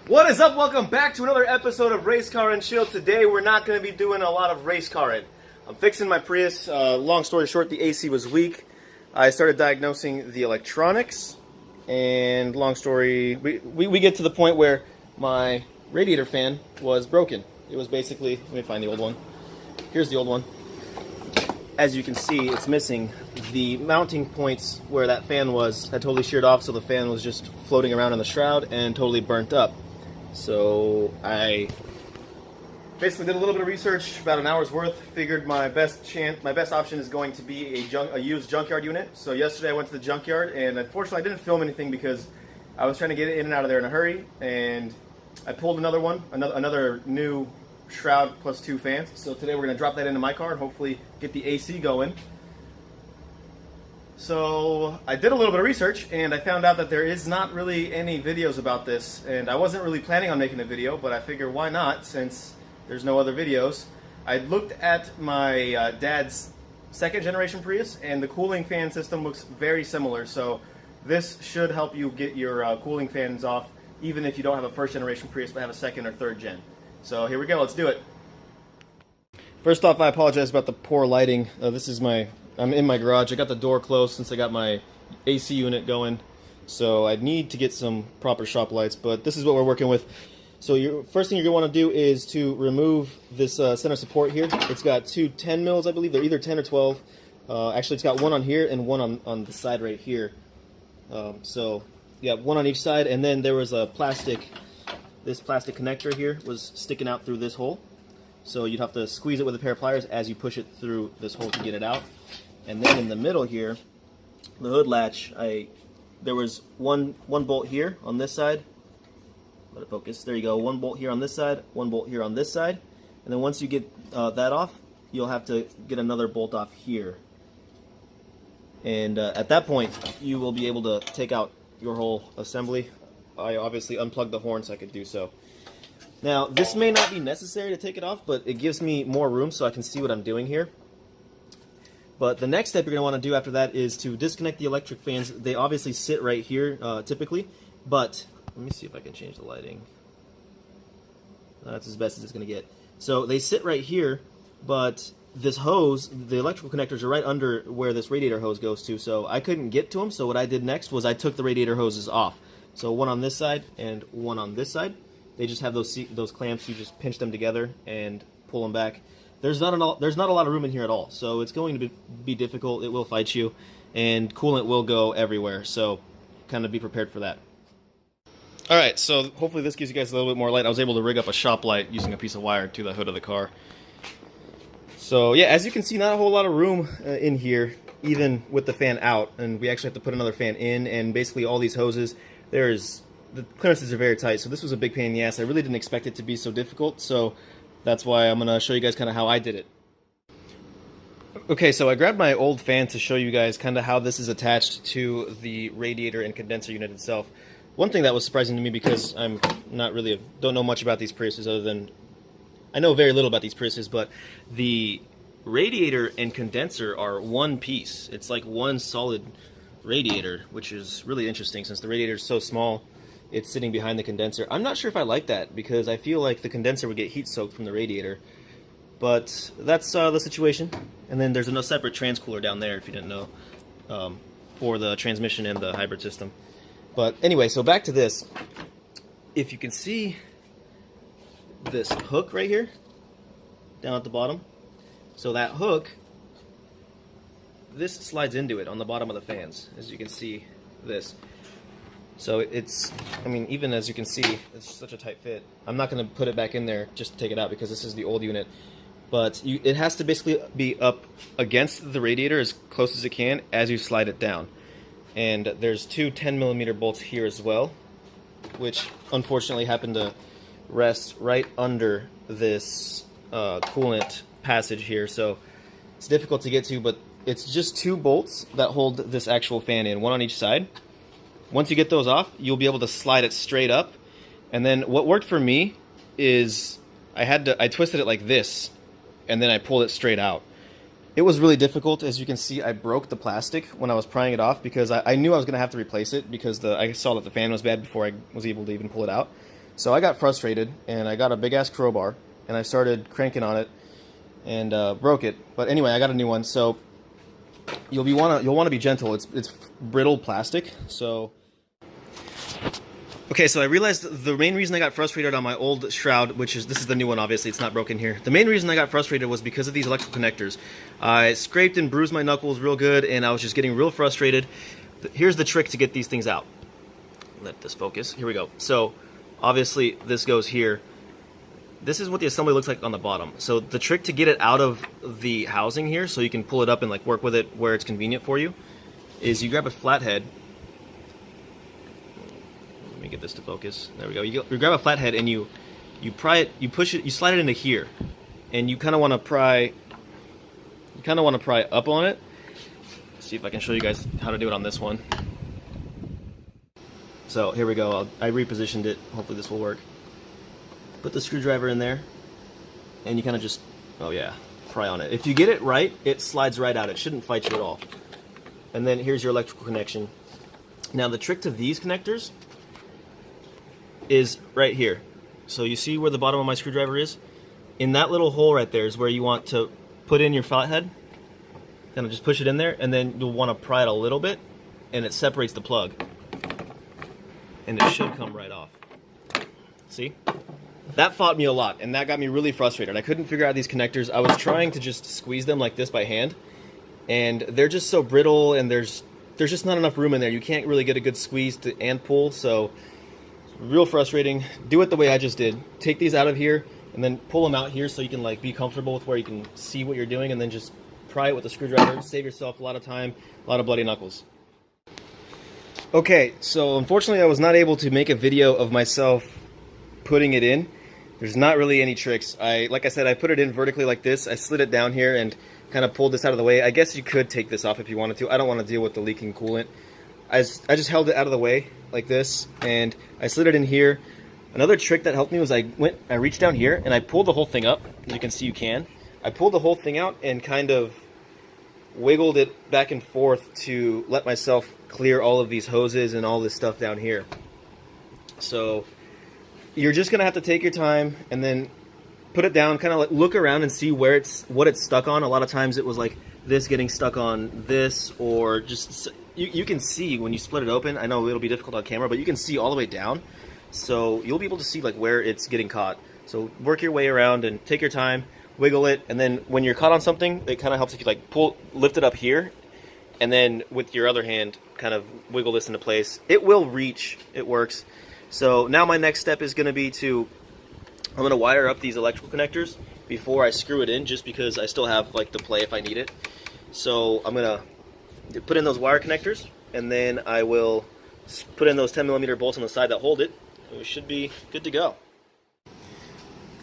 What is up? Welcome back to another episode of Race Car and Chill. Today we're not going to be doing a lot of race carring. I'm fixing my Prius. Long story short, the AC was weak. I started diagnosing the electronics, and long story, we get to the point where my radiator fan was broken. It was basically, let me find the old one. Here's the old one. As you can see, it's missing the mounting points where that fan was had totally sheared off, so the fan was just floating around in the shroud and totally burnt up. So I basically did a little bit of research, about an hour's worth. Figured my best option is going to be a used junkyard unit. So yesterday I went to the junkyard, and unfortunately I didn't film anything because I was trying to get it in and out of there in a hurry. And I pulled another new shroud plus 2 fans. So today we're going to drop that into my car and hopefully get the AC going. So I did a little bit of research, and I found out that there is not really any videos about this, and I wasn't really planning on making a video, but I figure why not, since there's no other videos. I looked at my dad's second generation Prius, and the cooling fan system looks very similar, so this should help you get your cooling fans off, even if you don't have a first generation Prius but have a second or third gen. So here we go, let's do it. First off, I apologize about the poor lighting. I'm in my garage. I got the door closed since I got my AC unit going, so I need to get some proper shop lights, but this is what we're working with. So first thing you're going to want to do is to remove this center support here. It's got two 10 mils, I believe. They're either 10 or 12. Actually, it's got one on here and one on the side right here. So yeah, one on each side, and then there was this plastic connector here was sticking out through this hole. So you'd have to squeeze it with a pair of pliers as you push it through this hole to get it out. And then in the middle here, the hood latch, there was one bolt here on this side. Let it focus. There you go. One bolt here on this side, one bolt here on this side. And then once you get that off, you'll have to get another bolt off here. And at that point, you will be able to take out your whole assembly. I obviously unplugged the horn so I could do so. Now, this may not be necessary to take it off, but it gives me more room so I can see what I'm doing here. But the next step you're going to want to do after that is to disconnect the electric fans. They obviously sit right here, typically, but let me see if I can change the lighting. That's as best as it's going to get. So they sit right here, but this hose, the electrical connectors are right under where this radiator hose goes to, so I couldn't get to them, so what I did next was I took the radiator hoses off. So one on this side and one on this side. They just have those clamps. You just pinch them together and pull them back. There's not a lot of room in here at all, so it's going to be difficult. It will fight you, and coolant will go everywhere, so kind of be prepared for that. Alright, so hopefully this gives you guys a little bit more light. I was able to rig up a shop light using a piece of wire to the hood of the car. So yeah, as you can see, not a whole lot of room in here, even with the fan out, and we actually have to put another fan in, and basically all these hoses, the clearances are very tight, so this was a big pain in the ass. I really didn't expect it to be so difficult, so that's why I'm going to show you guys kind of how I did it. Okay, so I grabbed my old fan to show you guys kind of how this is attached to the radiator and condenser unit itself. One thing that was surprising to me, because I'm don't know much about these Priuses, other than I know very little about these Priuses, but the radiator and condenser are one piece. It's like one solid radiator, which is really interesting since the radiator is so small. It's sitting behind the condenser. I'm not sure if I like that, because I feel like the condenser would get heat soaked from the radiator. But that's the situation. And then there's a separate transcooler down there, if you didn't know, for the transmission and the hybrid system. But anyway, so back to this. If you can see this hook right here, down at the bottom. So that hook, this slides into it on the bottom of the fans, as you can see this. So it's, I mean, even as you can see, it's such a tight fit. I'm not going to put it back in there just to take it out because this is the old unit. But it has to basically be up against the radiator as close as it can as you slide it down. And there's two 10mm bolts here as well, which unfortunately happen to rest right under this coolant passage here. So it's difficult to get to, but it's just 2 bolts that hold this actual fan in, one on each side. Once you get those off, you'll be able to slide it straight up. And then what worked for me is I twisted it like this, and then I pulled it straight out. It was really difficult. As you can see, I broke the plastic when I was prying it off because I knew I was going to have to replace it because I saw that the fan was bad before I was able to even pull it out. So I got frustrated, and I got a big-ass crowbar, and I started cranking on it, and broke it. But anyway, I got a new one, so you'll want to be gentle. It's brittle plastic, so... Okay, so I realized the main reason I got frustrated on my old shroud, this is the new one, obviously, it's not broken here. The main reason I got frustrated was because of these electrical connectors. I scraped and bruised my knuckles real good, and I was just getting real frustrated. Here's the trick to get these things out. Let this focus. Here we go. So, obviously, this goes here. This is what the assembly looks like on the bottom. So the trick to get it out of the housing here, so you can pull it up and like work with it where it's convenient for you, is you grab a flathead. Let me get this to focus. There we go. You grab a flathead and you pry it. You push it. You slide it into here, and you kind of want to pry. You kind of want to pry up on it. Let's see if I can show you guys how to do it on this one. So here we go. I repositioned it. Hopefully this will work. Put the screwdriver in there, and you kind of just, oh yeah, pry on it. If you get it right, it slides right out. It shouldn't fight you at all. And then here's your electrical connection. Now the trick to these connectors is right here. So you see where the bottom of my screwdriver is? In that little hole right there is where you want to put in your flathead. Kind of just push it in there, and then you'll want to pry it a little bit, and it separates the plug. And it should come right off. See? That fought me a lot, and that got me really frustrated. I couldn't figure out these connectors. I was trying to just squeeze them like this by hand, and they're just so brittle, and there's just not enough room in there. You can't really get a good squeeze and pull, so it's real frustrating. Do it the way I just did. Take these out of here, and then pull them out here so you can like be comfortable with where you can see what you're doing, and then just pry it with a screwdriver. Save yourself a lot of time, a lot of bloody knuckles. Okay, so unfortunately I was not able to make a video of myself putting it in. There's not really any tricks. Like I said, I put it in vertically like this. I slid it down here and kind of pulled this out of the way. I guess you could take this off if you wanted to. I don't want to deal with the leaking coolant. I just held it out of the way like this, and I slid it in here. Another trick that helped me was I reached down here and I pulled the whole thing up. As you can see, you can. I pulled the whole thing out and kind of wiggled it back and forth to let myself clear all of these hoses and all this stuff down here. So you're just gonna have to take your time and then put it down, kind of like look around and see what it's stuck on. A lot of times it was like this getting stuck on this, or just you can see when you split it open. I know it'll be difficult on camera, but you can see all the way down, so you'll be able to see like where it's getting caught. So work your way around and take your time, wiggle it, and then when you're caught on something, it kind of helps if you like lift it up here, and then with your other hand kind of wiggle this into place. It will reach. It works. So now my next step is going to be I'm going to wire up these electrical connectors before I screw it in, just because I still have like the play if I need it. So I'm going to put in those wire connectors, and then I will put in those 10mm bolts on the side that hold it, and we should be good to go.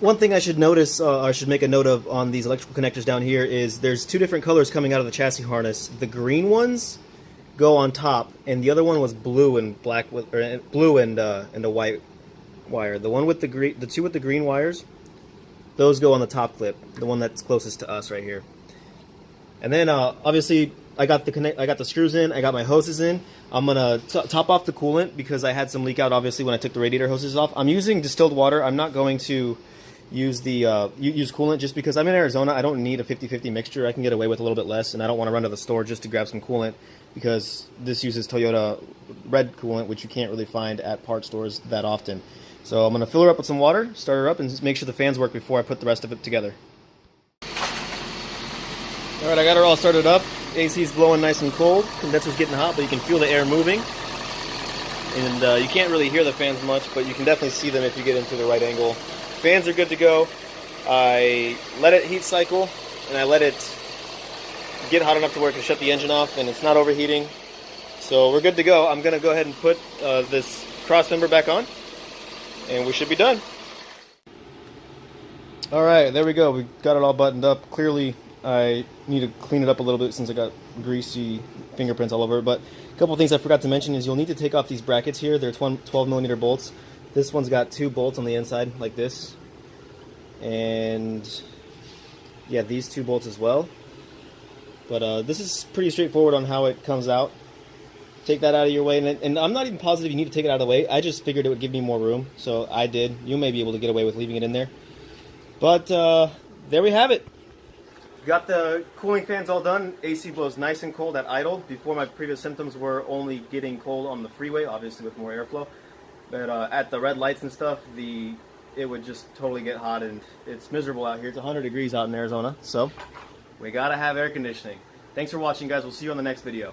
One thing I should notice, I should make a note of on these electrical connectors down here, is there's two different colors coming out of the chassis harness. The green ones go on top, and the other one was blue and black, or blue and a white wire. The one with the two with the green wires, those go on the top clip, the one that's closest to us right here. And then obviously I got the screws in, I got my hoses in. I'm gonna top off the coolant because I had some leak out obviously when I took the radiator hoses off. I'm using distilled water. I'm not going to use use coolant just because I'm in Arizona. I don't need a 50-50 mixture. I can get away with a little bit less, and I don't want to run to the store just to grab some coolant, because this uses Toyota red coolant, which you can't really find at part stores that often. So I'm going to fill her up with some water, start her up, and just make sure the fans work before I put the rest of it together. Alright, I got her all started up. AC's blowing nice and cold. Condenser's getting hot, but you can feel the air moving. And you can't really hear the fans much, but you can definitely see them if you get into the right angle. Fans are good to go. I let it heat cycle, and I let it get hot enough to where it can shut the engine off, and it's not overheating. So we're good to go. I'm going to go ahead and put this cross member back on, and we should be done. Alright, there we go. We got it all buttoned up. Clearly, I need to clean it up a little bit since I got greasy fingerprints all over it. But a couple things I forgot to mention is you'll need to take off these brackets here. They're 12mm bolts. This one's got 2 bolts on the inside, like this. And yeah, these 2 bolts as well. But this is pretty straightforward on how it comes out. take that out of your way. And I'm not even positive you need to take it out of the way. I just figured it would give me more room, so I did. You may be able to get away with leaving it in there. But there we have it. Got the cooling fans all done. AC blows nice and cold at idle. Before, my previous symptoms were only getting cold on the freeway, obviously with more airflow. But at the red lights and stuff, it would just totally get hot, and it's miserable out here. It's 100 degrees out in Arizona, so we gotta have air conditioning. Thanks for watching, guys. We'll see you on the next video.